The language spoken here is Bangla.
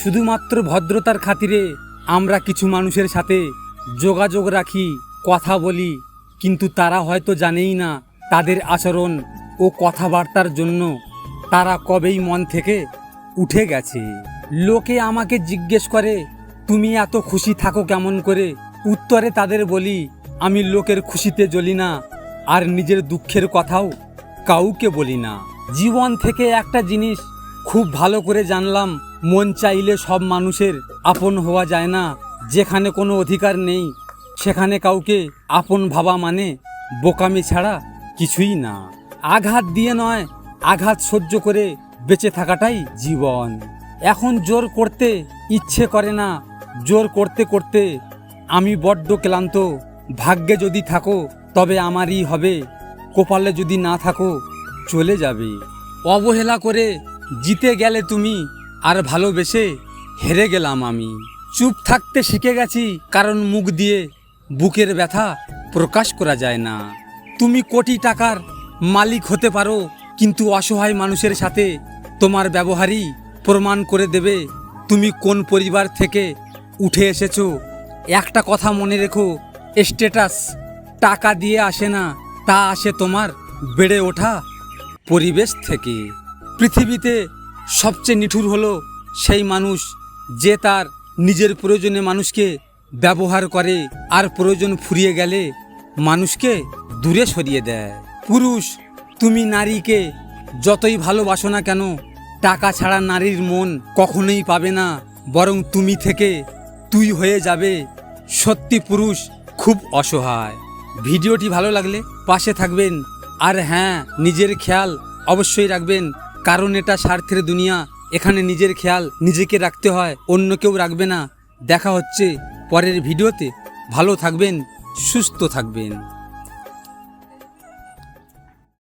শুধুমাত্র ভদ্রতার খাতিরে আমরা কিছু মানুষের সাথে যোগাযোগ রাখি, কথা বলি, কিন্তু তারা হয়তো জানেই না তাদের আচরণ ও কথাবার্তার জন্য তারা কবেই মন থেকে উঠে গেছে। লোকে আমাকে জিজ্ঞেস করে, তুমি এত খুশি থাকো কেমন করে? উত্তরে তাদের বলি, আমি লোকের খুশিতে জ্বলি না, আর নিজের দুঃখের কথাও কাউকে বলি না। জীবন থেকে একটা জিনিস খুব ভালো করে জানলাম, মন চাইলে সব মানুষের আপন হওয়া যায় না। যেখানে কোনো অধিকার নেই সেখানে কাউকে আপন ভাবা মানে বোকামি ছাড়া কিছুই না। আঘাত দিয়ে নয়, আঘাত সহ্য করে বেঁচে থাকাটাই জীবন। এখন জোর করতে ইচ্ছে করে না, জোর করতে করতে আমি বড্ড ক্লান্ত। ভাগ্যে যদি থাকো তবে আমারই হবে, কপালে যদি না থাকো চলে যাবে। অবহেলা করে জিতে গেলে তুমি, আর ভালোবেসে হেরে গেলাম আমি। চুপ থাকতে শিখে গেছি, কারণ মুখ দিয়ে বুকের ব্যথা প্রকাশ করা যায় না। তুমি কোটি টাকার মালিক হতে পারো, কিন্তু অসহায় মানুষের সাথে তোমার ব্যবহারই প্রমাণ করে দেবে তুমি কোন পরিবার থেকে উঠে এসেছো। একটা কথা মনে রেখো, স্ট্যাটাস টাকা দিয়ে আসে না, তা আসে তোমার বেড়ে ওঠা পরিবেশ থেকে। পৃথিবীতে সবচেয়ে নিঠুর হলো সেই মানুষ যে তার নিজের প্রয়োজনে মানুষকে ব্যবহার করে, আর প্রয়োজন ফুরিয়ে গেলে মানুষকে দূরে সরিয়ে দেয়। পুরুষ, তুমি নারীকে যতই ভালোবাসো না কেন, টাকা ছাড়া নারীর মন কখনোই পাবে না, বরং তুমি থেকে তুই হয়ে যাবে। সত্যি পুরুষ খুব অসহায়। ভিডিওটি ভালো লাগলে পাশে থাকবেন, আর হ্যাঁ, নিজের খেয়াল অবশ্যই রাখবেন, কারণ এটা স্বার্থের দুনিয়া। এখানে নিজের খেয়াল নিজেকে রাখতে হয়, অন্য কেউ রাখবে না। দেখা হচ্ছে পরের ভিডিওতে। ভালো থাকবেন, সুস্থ থাকবেন।